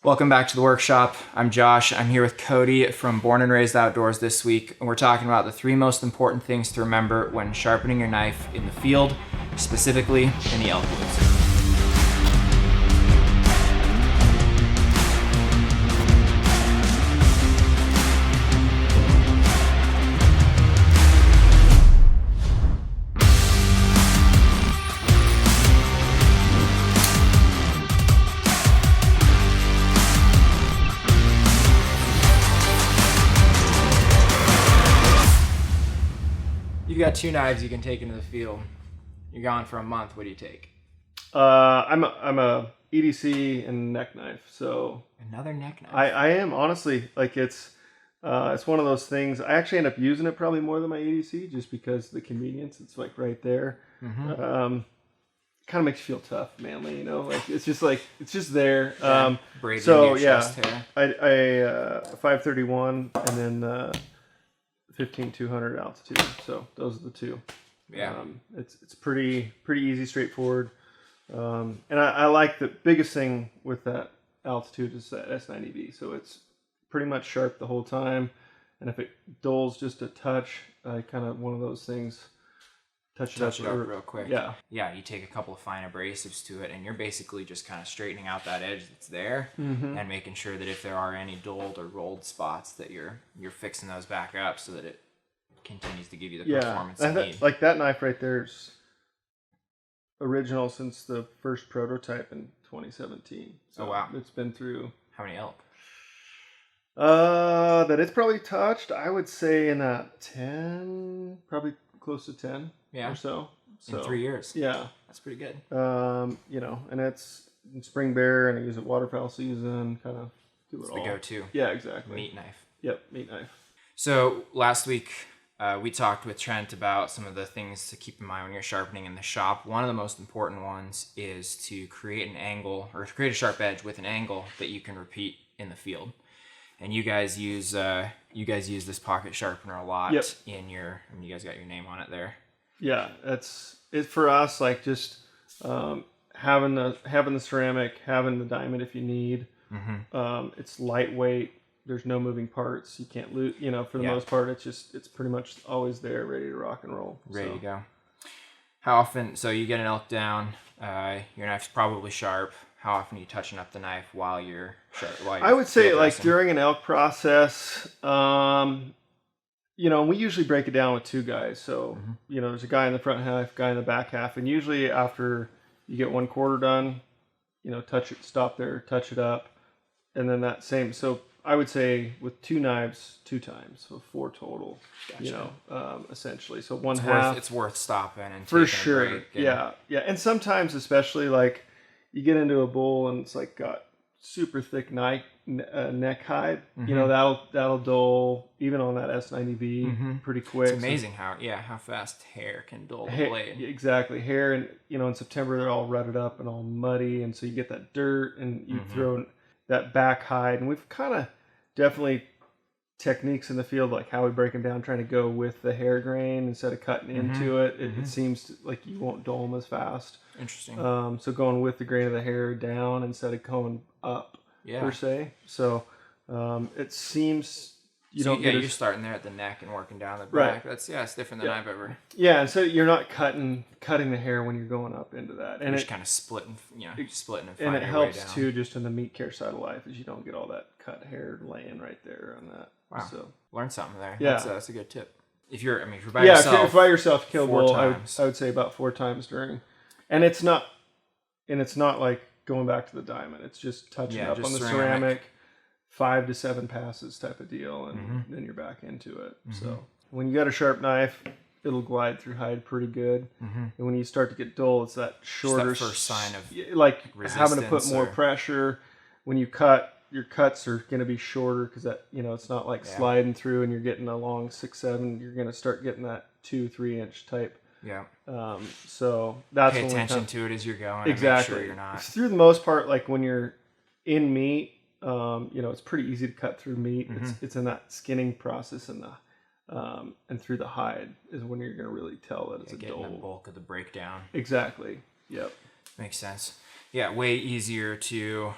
Welcome back to the workshop. I'm Josh. I'm here with Kody from Born and Raised Outdoors this week, and we're talking about the 3 most important things to remember when sharpening your knife in the field, specifically in the elk woods. You've got 2 knives you can take into the field. You're gone for a month. What do you take? I'm a EDC and neck knife. So Another neck knife. I am honestly like it's one of those things. I actually end up using it probably more than my EDC just because of the convenience. It's like right there. Kind of makes you feel tough, manly. You know, like it's just there. Yeah, so yeah, I 531 and then 15-200 altitude. So those are the 2. Yeah, it's pretty easy, straightforward. And I like the biggest thing with that altitude is that S90V. So it's pretty much sharp the whole time. And if it dulls just a touch, I kind of one of those things, touch it up real quick. Yeah. Yeah, you take a couple of fine abrasives to it, and you're basically just kind of straightening out that edge that's there, and making sure that if there are any dulled or rolled spots, that you're fixing those back up so that it continues to give you the performance you need. Like that knife right there's original since the first prototype in 2017. So oh wow, it's been through how many elk? That it's probably touched, I would say in that 10, probably close to 10 or so. In 3 years. Yeah. That's pretty good. You know, and it's in spring bear and I use it waterfowl season, kind of do it all. The go-to. Yeah, exactly. Meat knife. Yep, meat knife. So last week we talked with Trent about some of the things to keep in mind when you're sharpening in the shop. One of the most important ones is to create an angle or create a sharp edge with an angle that you can repeat in the field. And you guys use this pocket sharpener a lot. Yep. And you guys got your name on it there. Yeah, it's for us like just having the ceramic, having the diamond if you need. It's lightweight. There's no moving parts. You can't lose. You know, for the most part, it's pretty much always there, ready to rock and roll. Ready to go. How often? So you get an elk down. Your knife's probably sharp. How often are you touching up the knife while you're I would say like during an elk process, you know, we usually break it down with 2 guys. So, you know, there's a guy in the front half, guy in the back half. And usually after you get 1/4 done, you know, touch it, stop there, touch it up. And then that same, so I would say with 2 knives, 2 times, so 4 total, you know, essentially. So one half. It's worth stopping and for taking sure. a break. Yeah. And sometimes, especially like you get into a bull and it's like got super thick neck hide, you know, that'll dull even on that S90V pretty quick. It's amazing how fast hair can dull the blade. Exactly, hair, and you know, in September they're all rutted up and all muddy, and so you get that dirt and you throw that back hide. And we've kind of definitely techniques in the field like how we break them down, trying to go with the hair grain instead of cutting into it. It seems like you won't dull them as fast. Interesting. So going with the grain of the hair down instead of going up, per se. So it seems you're starting there at the neck and working down the back. Right. It's different than I've ever. Yeah, and so you're not cutting the hair when you're going up into that, and you're just kind of splitting, splitting and finding and it your helps way down. too, just in the meat care side of life, is you don't get all that cut hair laying right there on that. Wow, so learn something there. Yeah, that's a good tip. If you're by yourself, if by yourself, kill 4 bull. times. I would say about 4 times during, and it's not like going back to the diamond. It's just touching up on the ceramic. 5 to 7 passes type of deal, and then you're back into it. So when you got a sharp knife, it'll glide through hide pretty good. And when you start to get dull, it's that shorter, that first sign of like having to put more pressure. When you cut, your cuts are going to be shorter because that, you know, it's not like sliding through and you're getting a long 6-7. You're going to start getting that 2-3 inch type. Yeah. So that's pay attention to it as you're going. Exactly. And make sure you're not. Through the most part, like when you're in meat. You know, it's pretty easy to cut through meat. It's in that skinning process and through the hide is when you're going to really tell that it's a dull. Getting the bulk of the breakdown. Exactly. Yep. Makes sense. Yeah, way easier to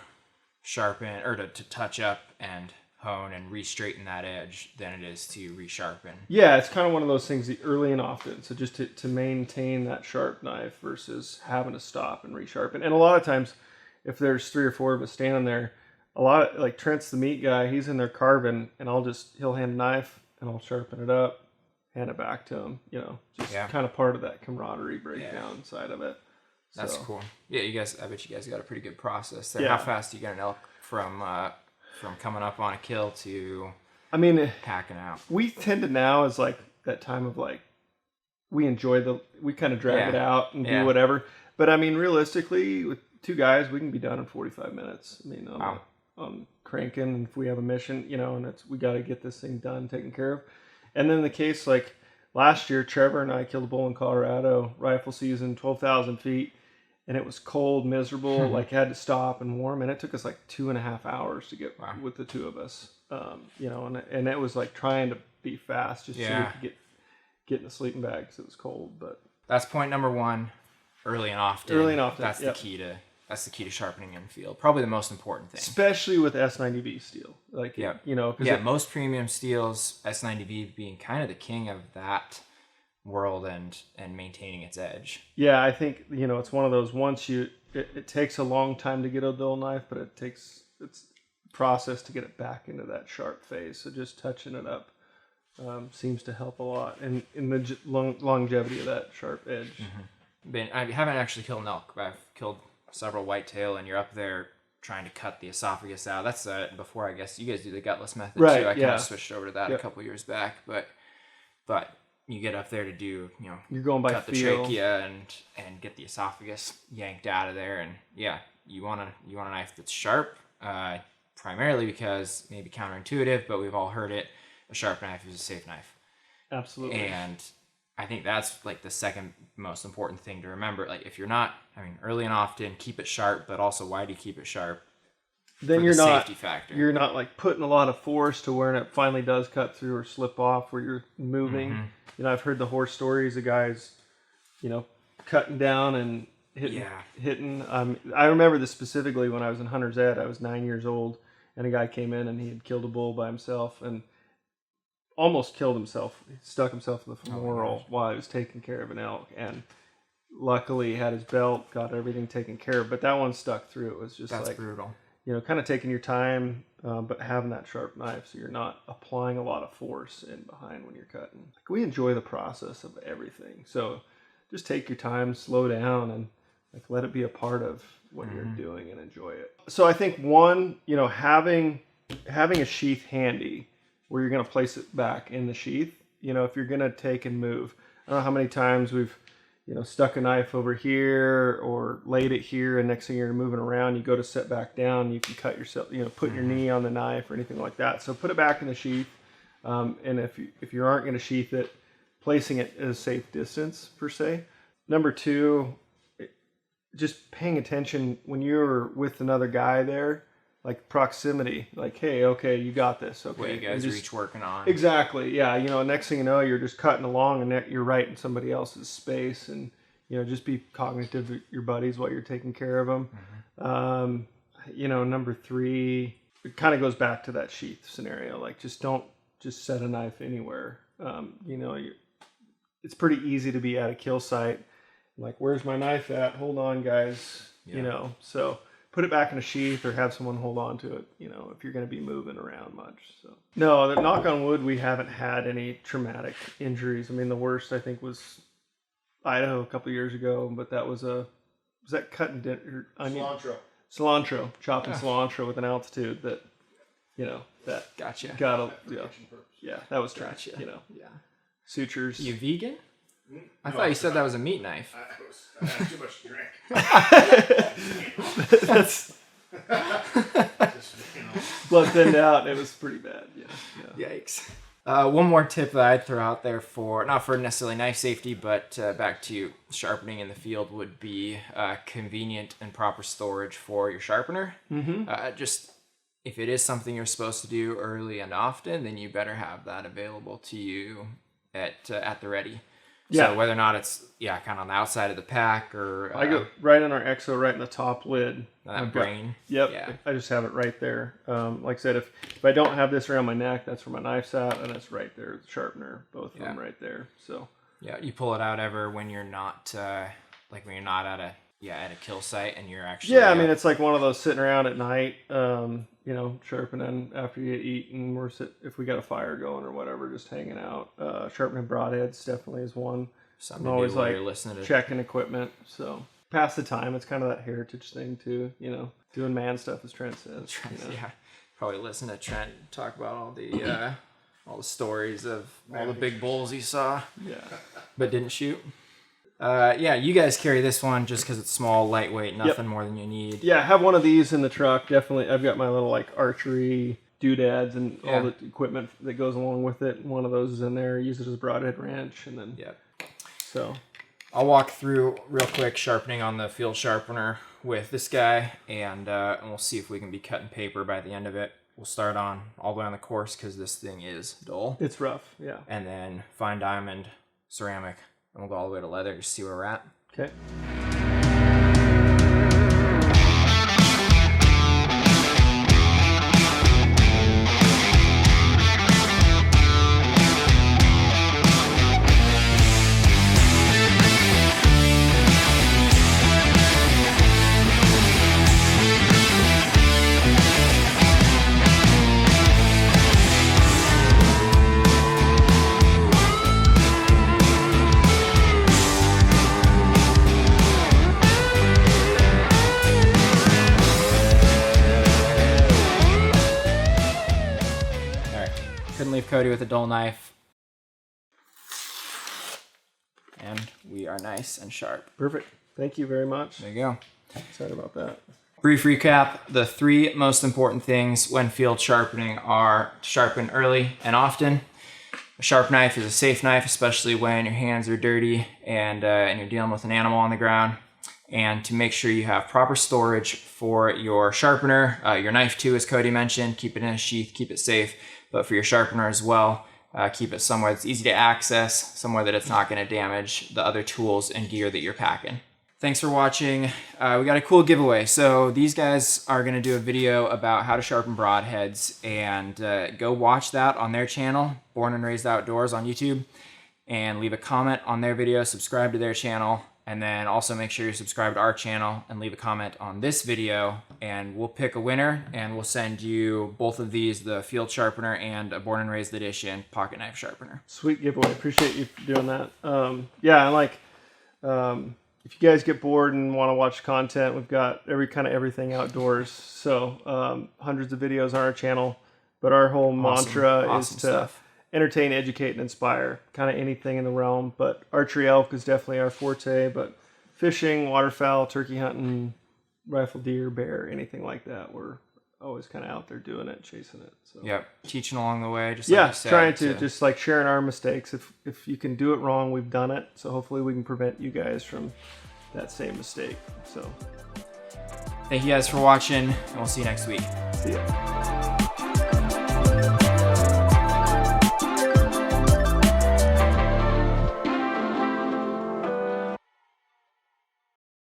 sharpen or to touch up and hone and re-straighten that edge than it is to resharpen. Yeah, it's kind of one of those things early and often. So just to maintain that sharp knife versus having to stop and resharpen. And a lot of times, if there's 3 or 4 of us standing there, like Trent's the meat guy, he's in there carving, and he'll hand a knife and I'll sharpen it up, hand it back to him. Just kind of part of that camaraderie breakdown side of it. That's cool. Yeah, I bet you guys got a pretty good process there. Yeah. How fast do you get an elk from coming up on a kill to packing out? We tend to now is like that time of like we kind of drag it out and do whatever. But realistically, with 2 guys, we can be done in 45 minutes. On cranking, and if we have a mission, and we got to get this thing done, taken care of. And then the case like last year, Trevor and I killed a bull in Colorado, rifle season, 12,000 feet. And it was cold, miserable, like had to stop and warm. And it took us like 2.5 hours to get with the 2 of us. And it was like trying to be fast just so we could get in a sleeping bag because it was cold. But that's point number 1, early and often. Early and often. That's the key to sharpening in the field. Probably the most important thing. Especially with S90V steel. Most premium steels, S90V being kind of the king of that world and maintaining its edge. Yeah, I think it's one of those it takes a long time to get a dull knife, but it's a process to get it back into that sharp phase. So just touching it up seems to help a lot and in the longevity of that sharp edge. I haven't actually killed an elk, but I've killed several whitetail, and you're up there trying to cut the esophagus out. That's before I guess you guys do the gutless method too. I kind of switched over to that a couple years back, but you get up there to do, you're going by cut feel. The trachea and get the esophagus yanked out of there. And you want a knife that's sharp, primarily because maybe counterintuitive, but we've all heard it. A sharp knife is a safe knife. Absolutely. And I think that's like the second most important thing to remember. Like if you're not, early and often, keep it sharp, but also why do you keep it sharp? Then you're not safety factor. You're not like putting a lot of force to where it finally does cut through or slip off where you're moving. I've heard the horror stories of guys, cutting down and hitting. I remember this specifically when I was in Hunter's Ed. I was 9 years old, and a guy came in and he had killed a bull by himself and almost killed himself. He stuck himself in the femoral while he was taking care of an elk, and luckily he had his belt, got everything taken care of. But that one stuck through. It was just that's brutal. Kind of taking your time, but having that sharp knife so you're not applying a lot of force in behind when you're cutting. We enjoy the process of everything. So just take your time, slow down, and let it be a part of what you're doing and enjoy it. So I think one, having a sheath handy where you're going to place it back in the sheath, if you're going to take and move. I don't know how many times we've stuck a knife over here or laid it here, and next thing you're moving around, you go to set back down, you can cut yourself, put your knee on the knife or anything like that. So put it back in the sheath, and if you aren't going to sheath it, placing it at a safe distance per se. Number 2, just paying attention when you're with another guy there, like proximity, like, hey, okay, you got this. Okay, what you guys are each working on. Exactly, yeah. Next thing you know, you're just cutting along, and you're right in somebody else's space, and just be cognitive of your buddies while you're taking care of them. Number 3, it kind of goes back to that sheath scenario. Like, just don't just set a knife anywhere. It's pretty easy to be at a kill site, like, where's my knife at? Hold on, guys. So put it back in a sheath or have someone hold on to it, if you're going to be moving around much. So no, knock on wood, we haven't had any traumatic injuries. The worst I think was Idaho a couple years ago, but that was that cutting onion? Cilantro, chopping cilantro with an altitude that, that gotcha. That was trash. Sutures. You vegan? I thought you said that was a meat knife. I had too much to drink. That's blood thinned out. It was pretty bad. Yeah. Yikes. One more tip that I'd throw out there not for necessarily knife safety, but back to sharpening in the field would be convenient and proper storage for your sharpener. Just if it is something you're supposed to do early and often, then you better have that available to you at the ready. Yeah. So whether or not it's kind of on the outside of the pack or I go right on our EXO, right in the top lid. that brain. Yep. Yeah. I just have it right there. Like I said, if I don't have this around my neck, that's where my knife's at, and it's right there, the sharpener, both of them right there. So yeah, you pull it out ever when you're not like when you're not at a kill site and you're actually I mean, it's like one of those sitting around at night, you know, sharpening after you eat, and if we got a fire going or whatever, just hanging out. Sharpening broadheads definitely is one. Something I'm always like listening to checking equipment, so pass the time. It's kind of that heritage thing too, you know, doing man stuff, as Trent says. You know? Yeah, probably listen to Trent talk about all the stories of all the big bulls he saw, but didn't shoot. You guys carry this one just because it's small, lightweight, nothing more than you need. Yeah, I have one of these in the truck. Definitely, I've got my little like archery doodads and all the equipment that goes along with it. One of those is in there. Use it as a broadhead wrench, and then so I'll walk through real quick sharpening on the field sharpener with this guy, and we'll see if we can be cutting paper by the end of it. We'll start on all the way on the coarse because this thing is dull. It's rough, and then fine diamond, ceramic. And we'll go all the way to leather to see where we're at. Okay. Couldn't leave Kody with a dull knife. And we are nice and sharp. Perfect. Thank you very much. There you go. Sorry about that. Brief recap. The 3 most important things when field sharpening are to sharpen early and often. A sharp knife is a safe knife, especially when your hands are dirty and you're dealing with an animal on the ground. And to make sure you have proper storage for your sharpener, your knife too, as Kody mentioned, keep it in a sheath, keep it safe. But for your sharpener as well, keep it somewhere that's easy to access, somewhere that it's not going to damage the other tools and gear that you're packing. Thanks for watching. We got a cool giveaway. So these guys are going to do a video about how to sharpen broadheads, and go watch that on their channel, Born and Raised Outdoors on YouTube, and leave a comment on their video, subscribe to their channel, and then also make sure you're subscribed to our channel and leave a comment on this video, and we'll pick a winner and we'll send you both of these, the field sharpener and a Born and Raised edition pocket knife sharpener. Sweet giveaway. Appreciate you doing that. If you guys get bored and want to watch content, we've got everything outdoors. So hundreds of videos on our channel, but our whole mantra is to entertain, educate, and inspire. Kind of anything in the realm, but archery elk is definitely our forte. But fishing, waterfowl, turkey hunting, rifle deer, bear, anything like that, we're always kind of out there doing it, chasing it. So teaching along the way. Just like you said, trying to just like sharing our mistakes. If you can do it wrong, we've done it. So hopefully we can prevent you guys from that same mistake. So thank you guys for watching, and we'll see you next week. See ya.